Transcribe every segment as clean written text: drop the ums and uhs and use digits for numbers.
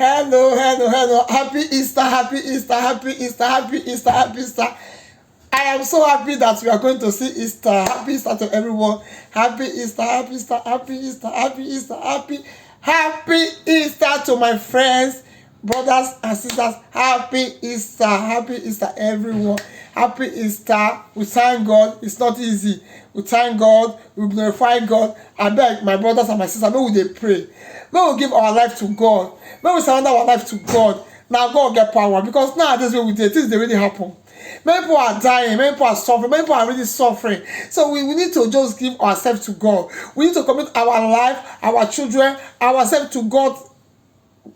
Hello. Happy Easter, happy Easter, happy Easter, happy Easter, happy Easter. I am so happy that we are going to see Easter. Happy Easter to everyone. Happy Easter, happy Easter, happy Easter, happy Easter, happy Easter to my friends, brothers and sisters. Happy Easter, everyone. Happy Easter. We thank God. It's not easy. We thank God. We glorify God. I beg my brothers and my sisters, may we pray. May we give our life to God. May we surrender our life to God. Now God get power, because nowadays when we do things, they really happen. Many people are dying, many people are suffering, many people are really suffering. So we need to just give ourselves to God. We need to commit our life, our children, ourselves to God,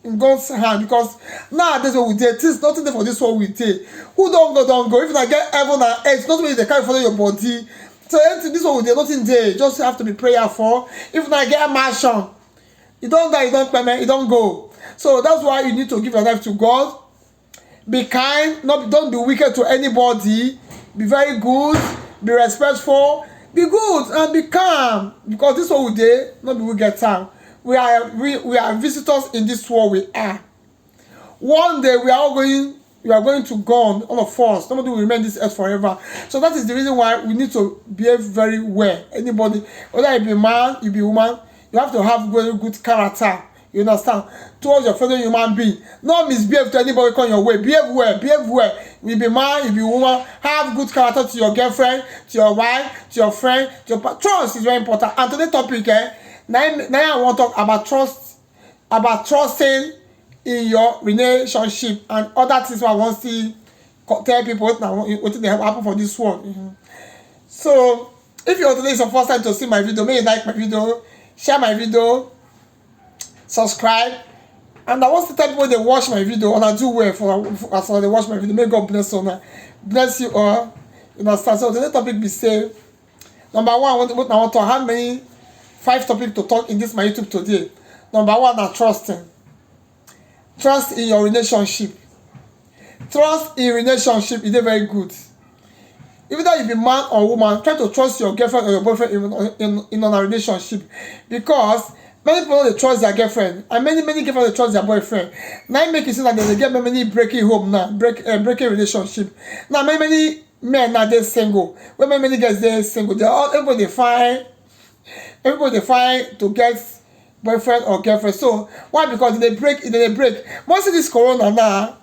in God's hand, because nowadays when we did things, nothing there for this one we did. Who don't go. If you get heaven and earth, not really they can't follow your body. So anything this one we did, nothing there. Just have to be prayerful. If I get a mansion, you don't die, you don't payment, you don't go. So that's why you need to give your life to God. Be kind, don't be wicked to anybody. Be very good, be respectful, be good and be calm. Because this one we did, not be wicked time. We are visitors in this world. We are. One day we are going to go on, all of us. Nobody will remain this earth forever. So that is the reason why we need to behave very well. Anybody, whether you be man, you be woman, you have to have very good character. You understand? Towards your fellow human being. Not misbehave to anybody come your way. Behave well. You be man, you be woman. Have good character to your girlfriend, to your wife, to your friend, to your trust is very important. And today's topic, now I want to talk about trust, about trusting in your relationship and other things I want to tell people what they have happen for this one. So if today is your first time to see my video, may you like my video, share my video, subscribe, and I want to tell people they watch my video and I do well as they watch my video. May God bless you. Bless you all. You understand? So today's topic be say, number one, I want to have 5 topics to talk in this my YouTube today. Number one, are trusting. Trust in your relationship. Trust in relationship is very good. Even though you be man or woman, try to trust your girlfriend or your boyfriend in a relationship, because many people don't trust their girlfriend, and many girlfriends trust their boyfriend. Now make it seem like they get many breaking home now, breaking relationship. Now many men now they're single. When many girls they're single, everybody find to get boyfriend or girlfriend. So why? Because they break. Most of this corona now,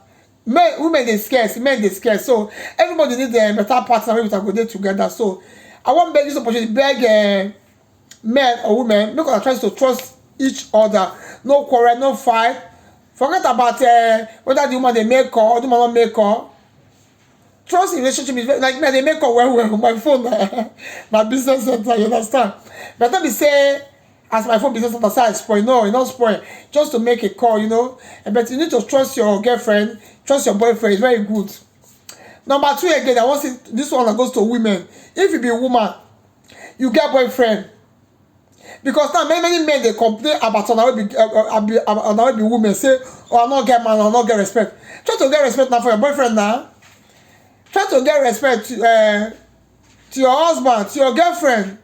women they scarce, men they scarce. So everybody need a better partner with a good day together. So I want beg this opportunity, beg men or women, make us try to trust each other. No quarrel, no fight. Forget about whether the woman they make call or the man not make call. Trust in relationship is like me, they make call well. My phone, my business center, you understand? But let me say, as my phone business center side spoil. No, it's not spoil. Just to make a call, But you need to trust your girlfriend, trust your boyfriend. It's very good. Number 2 again, I want to see this one that goes to women. If you be a woman, you get boyfriend. Because now many men they complain about be women say, oh, I not get man, I not get respect. Try to get respect now for your boyfriend now. Try to get respect to your husband, to your girlfriend.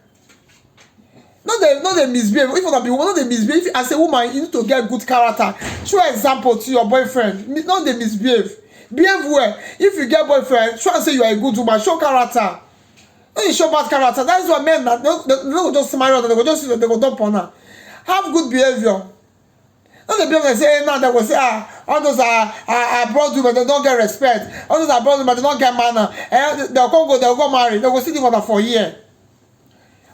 Not they misbehave. If you not be woman, not they misbehave. As a woman, you need to get good character. Show example to your boyfriend. Not they misbehave. Behave well. If you get boyfriend, try and say you are a good woman. Show character. When you show bad character, that is what men they don't just marry her, they go dump on her. Have good behavior. Not the people that say now they will say all those are broad women, they don't get respect. All those are broad women, they don't get manner. They'll go marry, they will see the mother for a year.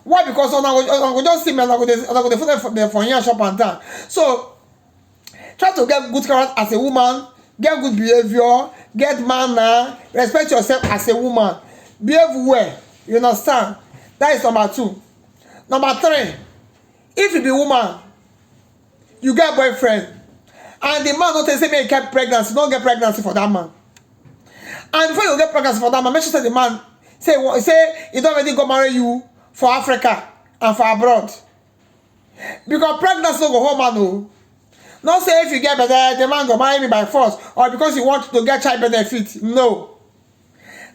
Why? Because I go just see men, I go for year shop and down. So try to get good character as a woman, get good behavior, get manner, respect yourself as a woman, behave well. You understand? That is number 2. Number 3, if you be woman, you get boyfriend, and the man don't say me get pregnancy, don't get pregnancy for that man. And before you get pregnancy for that man, make sure the man say he don't already go marry you for Africa and for abroad. Because pregnancy don't go home, man. No. Not say if you get better, the man go marry me by force, or because you want to get child benefit. No.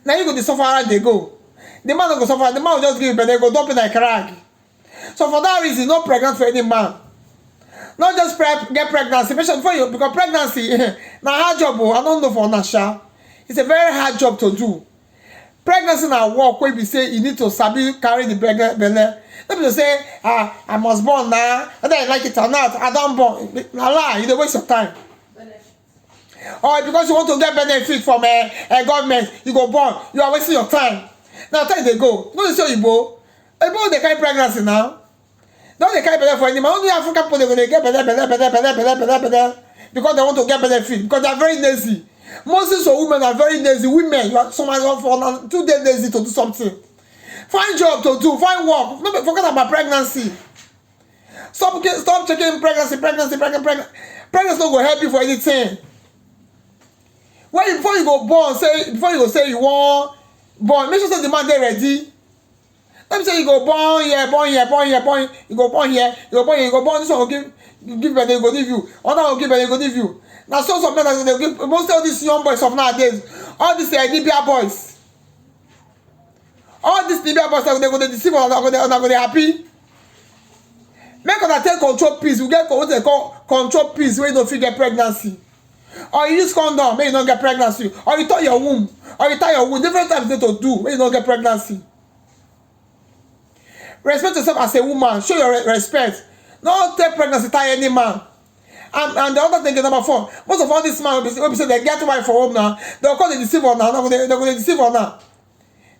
Now you go to suffer and they go. The man will go suffer, the man will just give it, but they go dump it like rag. So for that reason, not pregnant for any man. Not just get pregnancy. Make sure before you, because pregnancy now hard job. I don't know for Nasha. It's a very hard job to do. Pregnancy na work where we say you need to sabi carry the belle. Let me say, I must born now, whether I like it or not, I don't born. Na lie, you don't waste your time. Or because you want to get benefit from a government, you go born, you are wasting your time. Now time they go. No, they say Igbo. Igbo they carry pregnancy now. Don't they carry belle for any man. Only African people they get belle because they want to get benefit because they are very lazy. Most of women are very lazy. Women, you are so much for 2 days lazy to do something. Find job to do, find work. Don't forget about pregnancy. Stop checking pregnancy. Pregnancy not go help you for anything. Before you go born, before you go say you want born, make sure say the man dey ready. Let me say you go born here, you go born here, you go born. This one will give birth, they go give you. Other will give birth, they go give you. Now so some men they give most of these young boys of nowadays, all these Libya boys, all these Libya boys they go to deceive or not go they happy. Make una take control peace. We get what they call control peace where you don't get pregnancy. Or you use condom when you don't get pregnancy. Or you tie your womb. Different times they to do when you don't get pregnancy. Respect yourself as a woman. Show your respect. Don't take pregnancy tie any man. And the other thing is number 4. Most of all these men will be say they get wife for home now. They'll call the deceiver now. They're going to deceive her now.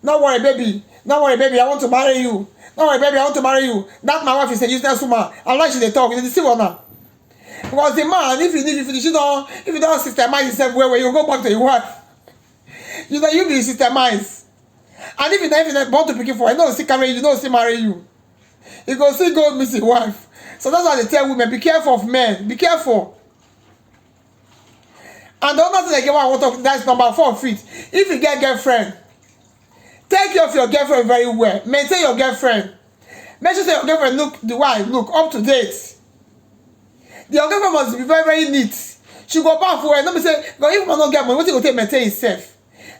Don't worry, baby. I want to marry you. Don't worry, baby. I want to marry you. That my wife is a useless woman. And like she they talk, they deceive her now. Because the man, if you don't systemize yourself where you go back to your wife, you be systemized. And if you don't want to pick it for, you don't see carry you, don't see marry you. You go see go miss your wife. So that's why they tell women, be careful of men. Be careful. And the other thing I want to talk, that's number 4 feet. If you get girlfriend, take care of your girlfriend very well. Maintain your girlfriend. Make sure your girlfriend look up to date. Your girlfriend must be very, very neat. She go back for her. Let me say, if woman don't get money, what you go take maintain herself?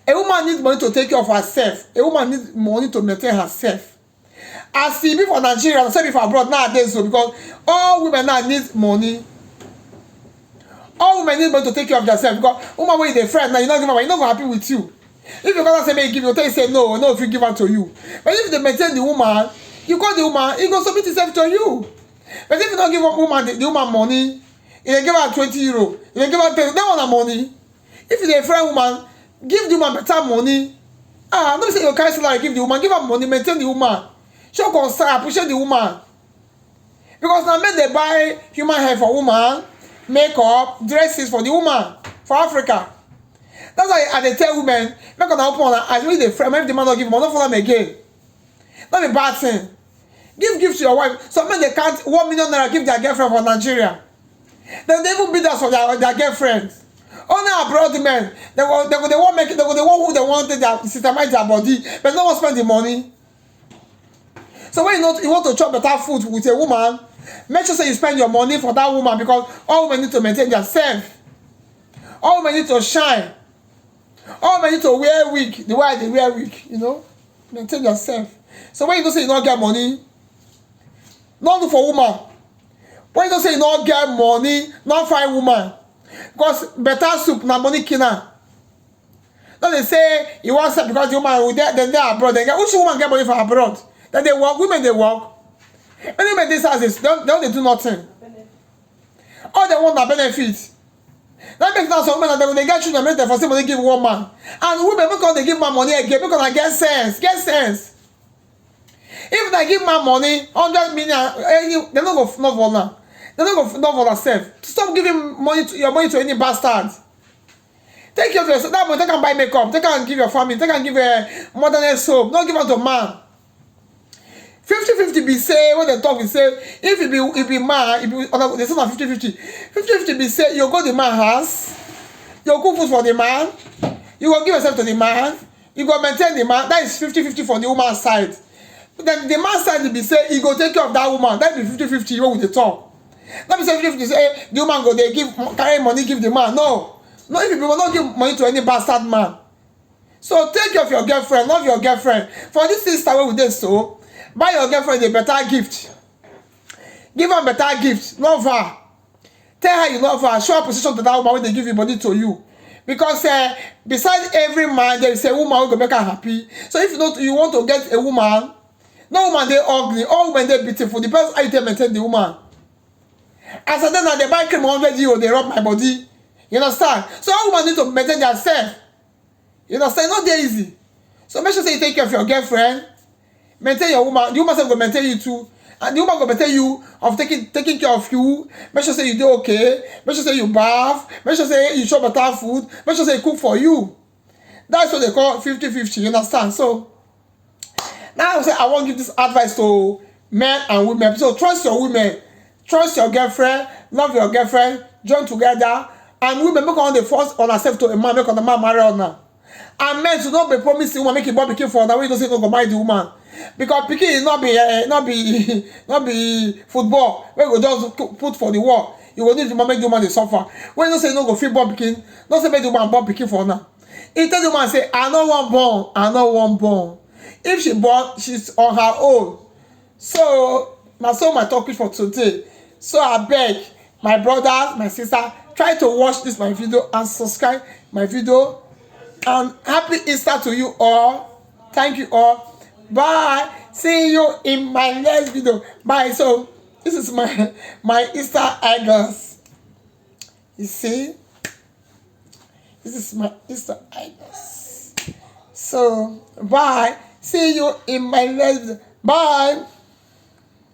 A woman needs money to take care of herself. A woman needs money to maintain herself. As see before Nigeria, say before abroad nowadays, so because all women now need money. All women need money to take care of themselves. Because woman when you friend now, you not give her money, you're not gonna happy with you. If you gonna say may give you, tell you say no, if you give her to you. But if they maintain the woman, you call the woman, he go submit himself to you. But if you don't give the woman money, if they give her 20 euro, if they give her 10, they want her money. If you're a friend woman, give the woman better money. Don't say you carry salary, give the woman, give her money, maintain the woman. Show concern, appreciate the woman. Because now men they buy human hair for woman, makeup, dresses for the woman, for Africa. That's why they tell women, make them open on her eyes, when they friend, if the man don't give money, don't follow them again. Not a bad thing. Give gifts to your wife. Some men they can't 1 million naira give their girlfriend for Nigeria. They even beat us for their girlfriends. Only abroad men, they want make it, they want who they want to systemize their body, but no one spend the money. So when you want to chop better food with a woman, make sure you spend your money for that woman because all women need to maintain themselves. All women need to shine. All women need to wear wig the way they wear wig, maintain yourself. So when you don't say you don't get money, not do for woman. When you don't say you don't get money, not find woman. Because better soup na money killer. Now they say you want to because the woman then they are abroad. Which woman get money from abroad? Then they work, women they work. Many men this houses, they do nothing. All they want are benefits. That makes now some women that when they get children, they for say money give one man. And women because they give man money again, because I get sense. If they give man money, 100 million, they're not go not for now. They're not go not for themselves. Stop giving your money to any bastard. Take care of yourself. That money they can buy makeup, they can give your family, they can give a modern soap. Don't give it to man. 50-50 be say when they talk, we say if it be man, they say not 50-50. 50-50 be say you go the man house, you cook food for the man, you go give yourself to the man, you go maintain the man. That is 50-50 for the woman's side. But then the man's side will be say he go take care of that woman. That be 50-50 when we talk. Let me say 50-50 say the woman go they carry money give the man. No, if people don't give money to any bastard man. So take care of your girlfriend, love your girlfriend. For this sister where we did so. Buy your girlfriend a better gift. Give her better gift. Love her. Tell her you love her. Show appreciation to that woman when they give you body to you. Because besides every man, there is a woman who will make her happy. So if you want to get a woman, no woman they ugly, all women they beautiful. Depends how you maintain the woman. As I then they buy cream 100 euro, they rub my body. You understand? So all women need to maintain themselves. You understand? Not that easy. So make sure say you take care of your girlfriend. Maintain your woman. The woman will maintain you too. And the woman will maintain you of taking care of you. Make sure say you do okay. Make sure say you bath. Make sure say you chop better food. Make sure say you cook for you. That's what they call 50-50. You understand? So now I want to give this advice to men and women. So trust your women. Trust your girlfriend. Love your girlfriend. Join together. And women make on the force on herself to a man. Make on the man marry on her. And men should not be promising woman make a boy pikin for that way. You don't say no go marry the woman. Because pikin is not be football where you go just put for the wall. You go need to make the woman dey suffer. When you don't say no go fit born pikin, don't say make the woman born pikin for now. He tell the woman say I no wan born, I no wan born. If she born, she's on her own. So na so my talk is for today. So I beg my brothers, my sister, try to watch this my video and subscribe my video. And happy Easter to you all. Thank you all. Bye. See you in my next video. Bye. So this is my Easter eggs. You see? This is my Easter eggs. So bye. See you in my next video. Bye.